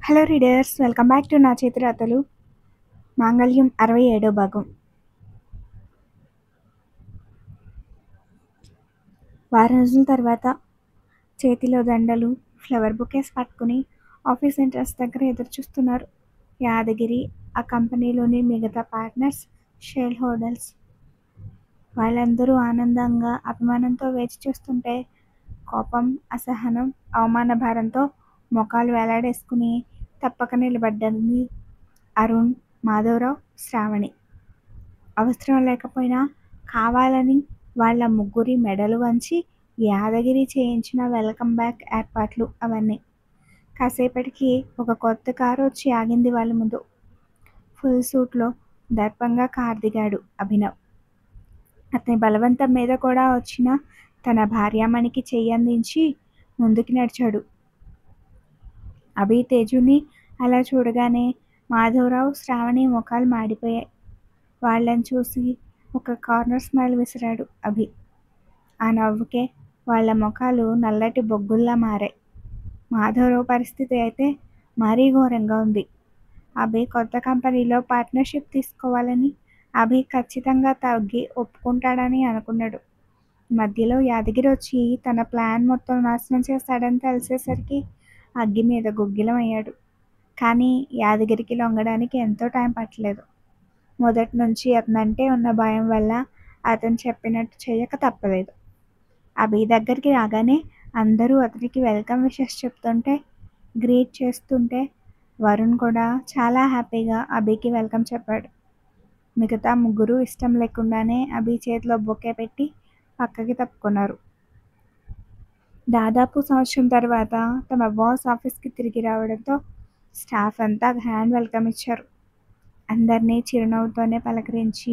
Hello readers, welcome back to నా చేతి రాతలు. మాంగళ్యం 67వ భాగం. వారం రోజుల తర్వాత చేతిలో దండలు, ఫ్లవర్ బొకేస్ పట్టుకుని ఆఫీస్ ఎంట్రన్స్ దగ్గర ఎదురుచూస్తున్నారు యాదగిరి, ఆ కంపెనీలోని మిగతా పార్ట్నర్స్, షేర్ హోల్డర్స్. వాళ్ళందరూ ఆనందంగా, అభిమానంతో వేచి చూస్తుంటే కోపం, అసహనం, అవమాన భారంతో మొఖాలు వేలాడేసుకుని తప్పక నిలబడ్డారు అరుణ్, మాధవరావు, శ్రావణి. అవసరం లేకపోయినా కావాలని వాళ్ళ ముగ్గురి మెడలు వంచి యాదగిరి చేయించిన వెల్కమ్ బ్యాక్ ఏర్పాట్లు అవన్నీ. కాసేపటికి ఒక కొత్త కారు వచ్చి ఆగింది వాళ్ళ ముందు. ఫుల్ సూట్లో దర్పంగా కారు దిగాడు అభినవ్. అతని బలవంతం మీద కూడా వచ్చిన తన భార్యామణికి చెయ్యందించి ముందుకి నడిచాడు. అభి, తేజుని అలా చూడగానే మాధవరావు, శ్రావణి ముఖాలు మాడిపోయాయి. వాళ్ళని చూసి ఒక కార్నర్ స్మైల్ విసిరాడు అభి. ఆ నవ్వుకే వాళ్ళ ముఖాలు నల్లటి బొగ్గుల్లా మారాయి. మాధవరావు పరిస్థితి అయితే మరీ ఘోరంగా ఉంది. అభి కొత్త కంపెనీలో పార్ట్నర్షిప్ తీసుకోవాలని అభి ఖచ్చితంగా తగ్గి ఒప్పుకుంటాడని అనుకున్నాడు. మధ్యలో యాదగిరి వచ్చి తన ప్లాన్ మొత్తం నాశనం చేస్తాడని తెలిసేసరికి అగ్గి మీద గుగ్గిలం అయ్యాడు. కానీ యాదగిరికి లొంగడానికి ఎంతో టైం పట్టలేదు. మొదటి నుంచి అతనంటే ఉన్న భయం వల్ల అతను చెప్పినట్టు చేయక తప్పలేదు. అభి దగ్గరికి రాగానే అందరూ అతనికి వెల్కమ్ విషెస్ చెప్తుంటే, గ్రీట్ చేస్తుంటే వరుణ్ కూడా చాలా హ్యాపీగా అభికి వెల్కమ్ చెప్పాడు. మిగతా ముగ్గురు ఇష్టం లేకుండానే అభి చేతిలో బొకే పెట్టి పక్కకి తప్పుకున్నారు. దాదాపు సంవత్సరం తర్వాత తమ బాస్ ఆఫీస్కి తిరిగి రావడంతో స్టాఫ్ అంతా గ్రాండ్ వెల్కమ్ ఇచ్చారు. అందరినీ చిరునవ్వుతోనే పలకరించి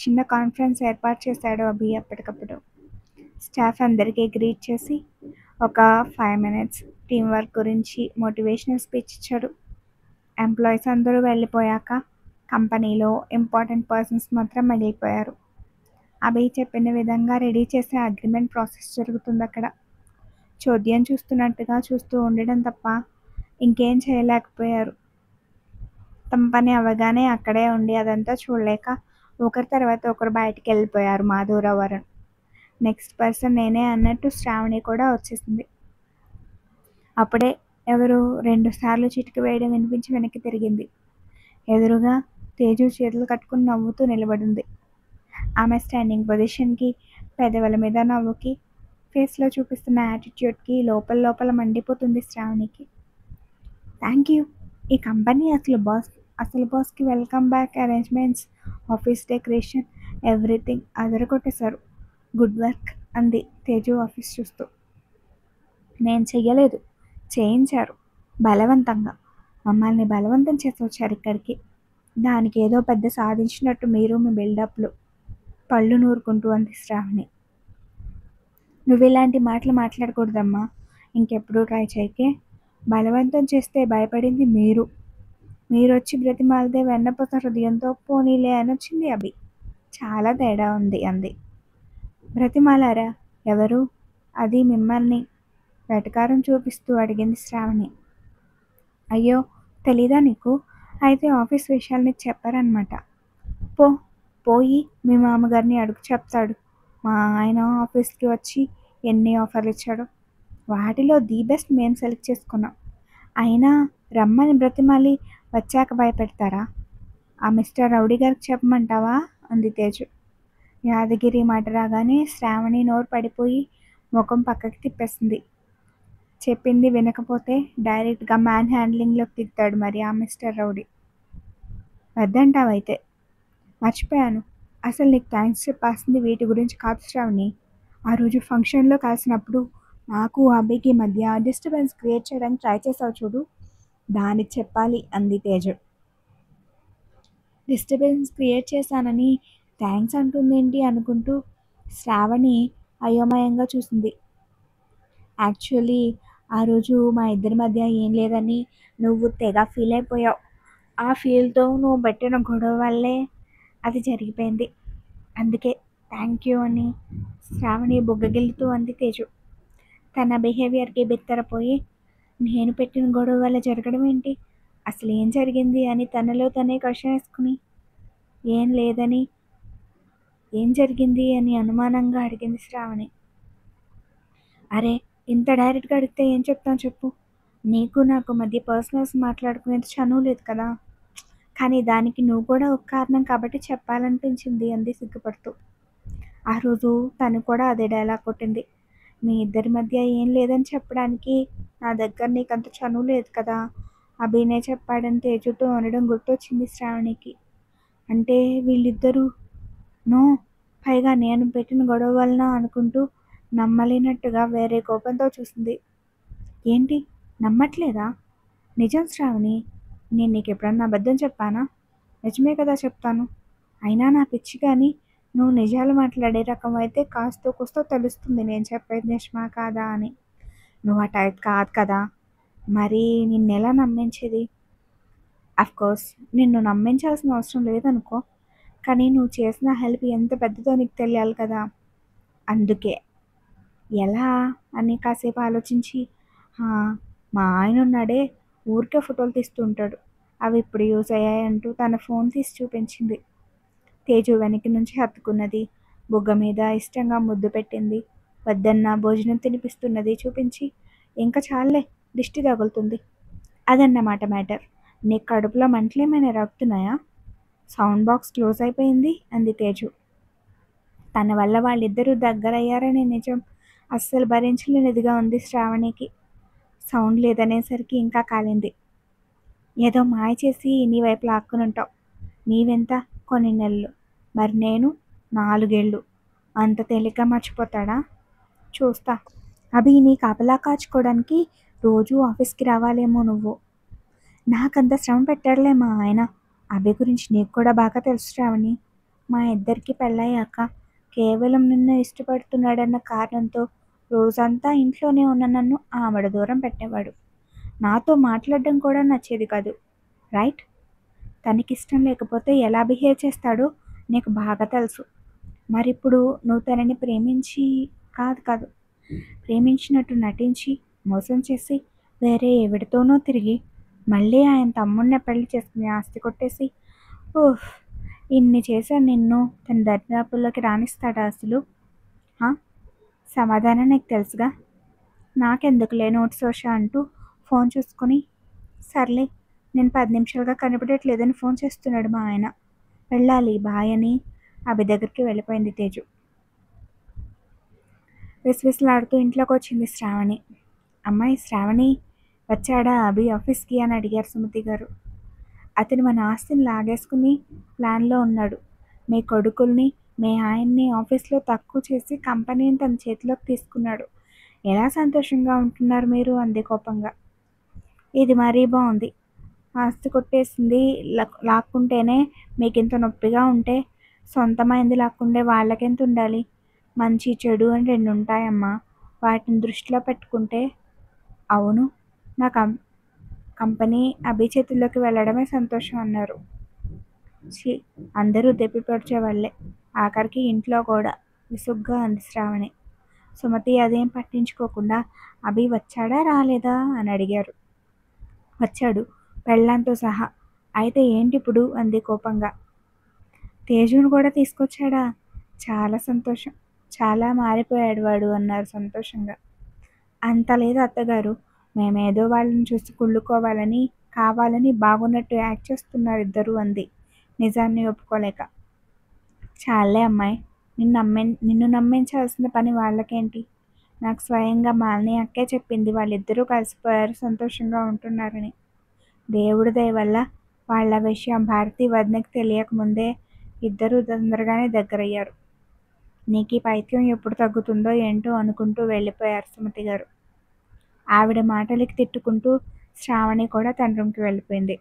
చిన్న కాన్ఫరెన్స్ ఏర్పాటు చేశాడు అభి అప్పటికప్పుడు. స్టాఫ్ అందరికీ గ్రీట్ చేసి ఒక 5 minutes టీం వర్క్ గురించి మోటివేషనల్ స్పీచ్ ఇచ్చాడు. ఎంప్లాయీస్ అందరూ వెళ్ళిపోయాక కంపెనీలో ఇంపార్టెంట్ పర్సన్స్ మాత్రం మిగిలిపోయారు. అభి చెప్పిన విధంగా రెడీ చేసే అగ్రిమెంట్ ప్రాసెస్ జరుగుతుంది అక్కడ. చోద్యం చూస్తున్నట్టుగా చూస్తూ ఉండడం తప్ప ఇంకేం చేయలేకపోయారు. తమ పని అవ్వగానే అక్కడే ఉండి అదంతా చూడలేక ఒకరి తర్వాత ఒకరు బయటికి వెళ్ళిపోయారు మాధవరావు, వరుణ్. నెక్స్ట్ పర్సన్ నేనే అన్నట్టు శ్రావణి కూడా వచ్చేసింది. అప్పుడే ఎవరు 2 సార్లు చిటికి వేయడం వినిపించి వెనక్కి తిరిగింది. ఎదురుగా తేజు చేతులు కట్టుకుని నవ్వుతూ నిలబడింది. ఆమె స్టాండింగ్ పొజిషన్కి, పెదవుల మీద నవ్వుకి, ఫేస్లో చూపిస్తున్న యాటిట్యూడ్కి లోపల లోపల మండిపోతుంది శ్రావణికి. Thank you. ఈ కంపెనీ అసలు బాస్కి welcome back arrangements, office decoration, everything అదరగొట్టేశారు. గుడ్ వర్క్ అంది తేజు ఆఫీస్ చూస్తూ. నేను చెయ్యలేదు, చేయించారు బలవంతంగా. మమ్మల్ని బలవంతం చేసి వచ్చారు ఇక్కడికి. దానికి ఏదో పెద్ద సాధించినట్టు మీరు మీ బిల్డప్లు, పళ్ళు నూరుకుంటూ అంది శ్రావణి. నువ్వు ఇలాంటి మాటలు మాట్లాడకూడదమ్మా, ఇంకెప్పుడు ట్రై చేయకే. బలవంతం చేస్తే భయపడింది మీరొచ్చి బ్రతిమాలితే వెన్నపూస హృదయంతో పోనీలే అనొచ్చింది అభి. చాలా తేడా ఉంది అంది. బ్రతిమాలారా? ఎవరు? అది మిమ్మల్ని వెటకారం చూపిస్తూ అడిగింది శ్రావణి. అయ్యో, తెలీదా నీకు? అయితే ఆఫీస్ విషయాలు నీకు చెప్పారనమాట. పోయి మీ మామగారిని అడుగు, చెప్తాడు. మా ఆయన ఆఫీస్కి వచ్చి ఎన్ని ఆఫర్లు ఇచ్చాడో. వాటిలో ది బెస్ట్ మేము సెలెక్ట్ చేసుకున్నాం. అయినా రమ్మని బ్రతిమాలి వచ్చాక భయపెడతారా? ఆ మిస్టర్ రౌడీ గారికి చెప్పమంటావా అంది తేజు. యాదగిరి మాట రాగానే శ్రావణి నోరు పడిపోయి ముఖం పక్కకి తిప్పేసింది. చెప్పింది వినకపోతే డైరెక్ట్గా మ్యాన్ హ్యాండ్లింగ్లోకి దిగుతాడు మరి ఆ మిస్టర్ రౌడీ. వద్దంటావైతే. మర్చిపోయాను, అసలు నీకు థ్యాంక్స్ చెప్పాల్సింది వీటి గురించి కాదు శ్రావణి. ఆ రోజు ఫంక్షన్లో కలిసినప్పుడు నాకు అబ్బాయికి మధ్య డిస్టర్బెన్స్ క్రియేట్ చేయడానికి ట్రై చేసావు చూడు, దానికి చెప్పాలి అంది తేజు. డిస్టర్బెన్స్ క్రియేట్ చేశానని థ్యాంక్స్ అంటుందేంటి అనుకుంటూ శ్రావణి అయోమయంగా చూసింది. యాక్చువల్లీ ఆ రోజు మా ఇద్దరి మధ్య ఏం లేదని నువ్వు తెగ ఫీల్ అయిపోయావు. ఆ ఫీల్తో నువ్వు పెట్టిన గొడవ వల్లే అది జరిగిపోయింది. అందుకే థ్యాంక్ యూ అని శ్రావణి బుగ్గగిల్లుతూ అంది తేజు. తన బిహేవియర్కి బిత్తరపోయి, నేను పెట్టిన గొడవ వల్ల జరగడం ఏంటి? అసలు ఏం జరిగింది అని తనలో తనే క్వశ్చన్ వేసుకుని ఏం లేదని ఏం జరిగింది అని అనుమానంగా అడిగింది శ్రావణి. అరే, ఇంత డైరెక్ట్గా అడిగితే ఏం చెప్తాను చెప్పు. నీకు నాకు మధ్య పర్సనల్స్ మాట్లాడుకునేది చనువు లేదు కదా. కానీ దానికి నువ్వు కూడా ఒక కారణం కాబట్టి చెప్పాలనిపించింది అంది సిగ్గుపడుతూ. ఆ రోజు తను కూడా అదే డైలాగ్ కొట్టింది. మీ ఇద్దరి మధ్య ఏం లేదని చెప్పడానికి నా దగ్గర నీకంత చనువు లేదు కదా, అభినే చెప్పాడని తేజుతో అనడం గుర్తొచ్చింది శ్రావణికి. అంటే వీళ్ళిద్దరూ నో, పైగా నేను పెట్టిన గొడవ వలన అనుకుంటూ నమ్మలేనట్టుగా వేరే కోపంతో చూసింది. ఏంటి, నమ్మట్లేదా? నిజం శ్రావణి, నేను నీకు ఎప్పుడన్నా అబద్ధం చెప్పానా? నిజమే కదా చెప్తాను. అయినా నా పిచ్చి కానీ నువ్వు నిజాలు మాట్లాడే రకం అయితే కాస్తో కూస్తో తెలుస్తుంది నేను చెప్పేది నిజమా కాదా అని. నువ్వు ఆ టైప్ కాదు కదా, మరి నిన్నెలా నమ్మించేది? అఫ్కోర్స్ నిన్ను నమ్మించాల్సిన అవసరం లేదనుకో, కానీ నువ్వు చేసిన హెల్ప్ ఎంత పెద్దదో నీకు తెలియాలి కదా. అందుకే. ఎలా అని కాసేపు ఆలోచించి, "ఆ, మా ఆయన ఉన్నాడే, ఊరికే ఫోటోలు తీస్తూ ఉంటాడు, అవి ఇప్పుడు యూజ్ అయ్యాయంటూ తన ఫోన్ తీసి చూపించింది. తేజు వెనక నుంచి హత్తుకున్నది, బుగ్గ మీద ఇష్టంగా ముద్దు పెట్టింది, వద్దన్న భోజనం తినిపిస్తున్నది చూపించి, ఇంకా చాలే, దిష్టి తగులుతుంది, అదన్నమాట మ్యాటర్. నీ కడుపులో మంటలేమైనా రగుతున్నాయా? సౌండ్ బాక్స్ క్లోజ్ అయిపోయింది అంది తేజు. తన వల్ల వాళ్ళిద్దరూ దగ్గరయ్యారనే నిజం అస్సలు భరించలేనిదిగా ఉంది శ్రావణికి. సౌండ్ లేదనేసరికి ఇంకా కాలింది. ఏదో మాయ చేసి నీ వైపు లాక్కునుంటావు. నీవెంత, కొన్ని నెలలు, మరి నేను 4 ఏళ్ళు. అంత తేలిగ్గా మర్చిపోతాడా? చూస్తా. అభి నీ కాపలా కాచుకోవడానికి రోజూ ఆఫీస్కి రావాలేమో నువ్వు. నాకంత శ్రమ పెట్టాడులే మా ఆయన. అభి గురించి నీకు కూడా బాగా తెలుసు శ్రావణి. మా ఇద్దరికి పెళ్ళయ్యాక కేవలం నిన్ను ఇష్టపడుతున్నాడన్న కారణంతో రోజంతా ఇంట్లోనే ఉన్న నన్ను ఆమడ దూరం పెట్టేవాడు. నాతో మాట్లాడడం కూడా నచ్చేది కాదు. రైట్? తనకిష్టం లేకపోతే ఎలా బిహేవ్ చేస్తాడో నీకు బాగా తెలుసు. మరిప్పుడు నువ్వు తనని కాదు ప్రేమించినట్టు నటించి మోసం చేసి వేరే ఎవరితోనో తిరిగి మళ్ళీ ఆయన తమ్ముడిని పెళ్లి చేసుకుని ఆస్తి కొట్టేసి, ఓహ్, ఇన్ని చేశాను నిన్ను తన దరిదాపుల్లోకి రానిస్తాడా అసలు? సమాధానం నీకు తెలుసుగా. నాకెందుకులే నోట్సోష అంటూ ఫోన్ చూసుకుని, సర్లే, నేను 10 నిమిషాలుగా కనపడట్లేదని ఫోన్ చేస్తున్నాడు మా ఆయన, వెళ్ళాలి బాయ్ అని అభి దగ్గరికి వెళ్ళిపోయింది తేజు. విసివిసలాడుతూ ఇంట్లోకి వచ్చింది శ్రావణి. అమ్మాయి శ్రావణి, వచ్చాడా అభి ఆఫీస్కి అని అడిగారు సుమతి గారు. అతను మన ఆస్తిని లాగేసుకుని ప్లాన్లో ఉన్నాడు. మీ కొడుకుల్ని మీ ఆయన్ని ఆఫీస్లో తక్కువ చేసి కంపెనీని తన చేతిలోకి తీసుకున్నాడు. ఎలా సంతోషంగా ఉంటున్నారు మీరు అంది కోపంగా. ఇది మరీ బాగుంది. ఆస్తి కొట్టేసింది లాక్కుంటేనే మీకింత నొప్పిగా ఉంటే సొంతమైంది లాక్కుంటే వాళ్ళకెంత ఉండాలి? మంచి చెడు అని 2 ఉంటాయమ్మా, వాటిని దృష్టిలో పెట్టుకుంటే. అవును, నా కంపెనీ అభి చేతుల్లోకి వెళ్ళడమే సంతోషం అన్నారు. అందరూ దెప్పిపొడిచేవాళ్లే, ఆఖరికి ఇంట్లో కూడా, విసుగ్గా అంది శ్రావణి. సుమతి అదేం పట్టించుకోకుండా అభి వచ్చాడా రాలేదా అని అడిగారు. వచ్చాడు, పెళ్ళాంతో సహా. అయితే ఏంటిప్పుడు అంది కోపంగా. తేజును కూడా తీసుకొచ్చాడా? చాలా సంతోషం, చాలా మారిపోయాడు వాడు అన్నారు సంతోషంగా. అంత లేదు అత్తగారు, మేమేదో వాళ్ళని చూసి కుళ్ళుకోవాలని కావాలని బాగున్నట్టు యాక్ట్ చేస్తున్నారు ఇద్దరు అంది నిజాన్ని ఒప్పుకోలేక. చాలే అమ్మాయి, నిన్ను నమ్మించాల్సిన పని వాళ్ళకేంటి? నాకు స్వయంగా మాలిని అక్కే చెప్పింది వాళ్ళిద్దరూ కలిసిపోయారు, సంతోషంగా ఉంటున్నారని. దేవుడి దయ వల్ల వాళ్ళ విషయం భారతి వదినకి తెలియకముందే ఇద్దరూ తొందరగానే దగ్గరయ్యారు. నీకు ఈ పైత్యం ఎప్పుడు తగ్గుతుందో ఏంటో అనుకుంటూ వెళ్ళిపోయారు సుమతి గారు. ఆవిడ మాటలకి తిట్టుకుంటూ శ్రావణి కూడా తన రూమ్కి వెళ్ళిపోయింది.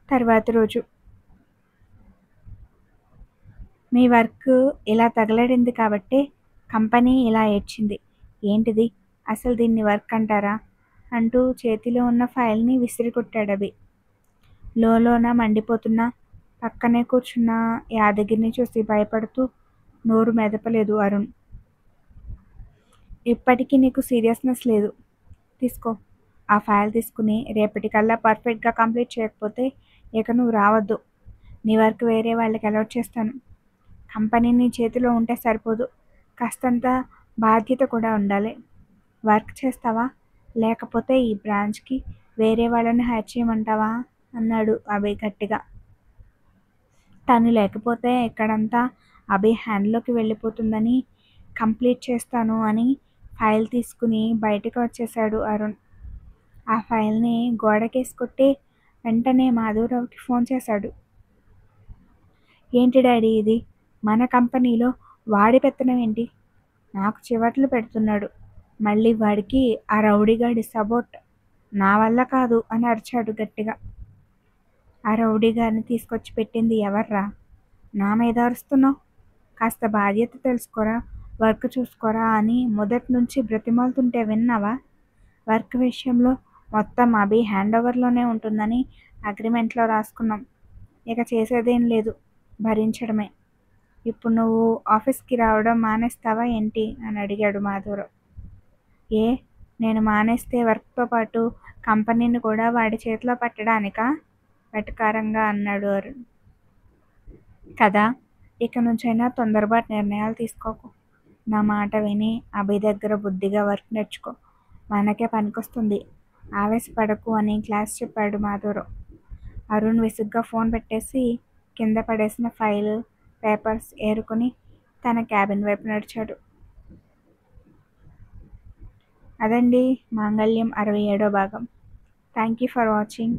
తర్వాత రోజు, మీ వర్క్ ఇలా తగలడింది కాబట్టే కంపెనీ ఇలా ఏడ్చింది. ఏంటిది, అసలు దీన్ని వర్క్ అంటారా అంటూ చేతిలో ఉన్న ఫైల్ని విసిరికొట్టాడు అభి. లోలోన మండిపోతున్నా పక్కనే కూర్చున్న యాదగిరిని చూసి భయపడుతూ నోరు మెదపలేదు అరుణ్. ఇప్పటికీ నీకు సీరియస్నెస్ లేదు, తీసుకో, ఆ ఫైల్ తీసుకుని రేపటికల్లా పర్ఫెక్ట్గా కంప్లీట్ చేయకపోతే ఇక నువ్వు రావద్దు. నీ వర్క్ వేరే వాళ్ళకి అలాట్ చేస్తాను. కంపెనీ నీ చేతిలో ఉంటే సరిపోదు, కాస్తంత బాధ్యత కూడా ఉండాలి. వర్క్ చేస్తావా, లేకపోతే ఈ బ్రాంచ్కి వేరే వాళ్ళని హైర్ చేయమంటావా అన్నాడు అభయ్ గట్టిగా. తను లేకపోతే ఇక్కడంతా అభయ్ హ్యాండ్లోకి వెళ్ళిపోతుందని కంప్లీట్ చేస్తాను అని ఫైల్ తీసుకుని బయటకు వచ్చేశాడు అరుణ్. ఆ ఫైల్ని గోడకేసి కొట్టి వెంటనే మాధవరావుకి ఫోన్ చేశాడు. ఏంటి డాడీ ఇది? మన కంపెనీలో వాడి పెత్తనం ఏంటి? నాకు చివర్లు పెడుతున్నాడు. మళ్ళీ వాడికి ఆ రౌడీగాడి సపోర్ట్. నా వల్ల కాదు అని అరిచాడు గట్టిగా. ఆ రౌడీగాడిని తీసుకొచ్చి పెట్టింది ఎవర్రా? నా మీద అరుస్తున్నావు? కాస్త బాధ్యత తెలుసుకోరా, వర్క్ చూసుకోరా అని మొదటి నుంచి బ్రతిమాలుతుంటే విన్నావా? వర్క్ విషయంలో మొత్తం అభి హ్యాండ్ ఓవర్లోనే ఉంటుందని అగ్రిమెంట్లో రాసుకున్నాం. ఇక చేసేదేం లేదు, భరించడమే. ఇప్పుడు నువ్వు ఆఫీస్కి రావడం మానేస్తావా ఏంటి అని అడిగాడు మాధవరావు. ఏ, నేను మానేస్తే వర్క్తో పాటు కంపెనీని కూడా వాడి చేతిలో పెట్టడానికా? వెటకారంగా అన్నాడు అరుణ్. కదా, ఇక నుంచైనా తొందరపాటు నిర్ణయాలు తీసుకోకు. నా మాట విని అభి దగ్గర బుద్ధిగా వర్క్ నేర్చుకో, మనకే పనికొస్తుంది. ఆవేశపడకు అని క్లాస్ చెప్పాడు మాధవరావు. అరుణ్ విసుగ్గా ఫోన్ పెట్టేసి కింద పడేసిన ఫైల్, పేపర్స్ ఏరుకుని తన క్యాబిన్ వైపు నడిచాడు. అదండి మాంగళ్యం 67వ భాగం. Thank you for watching.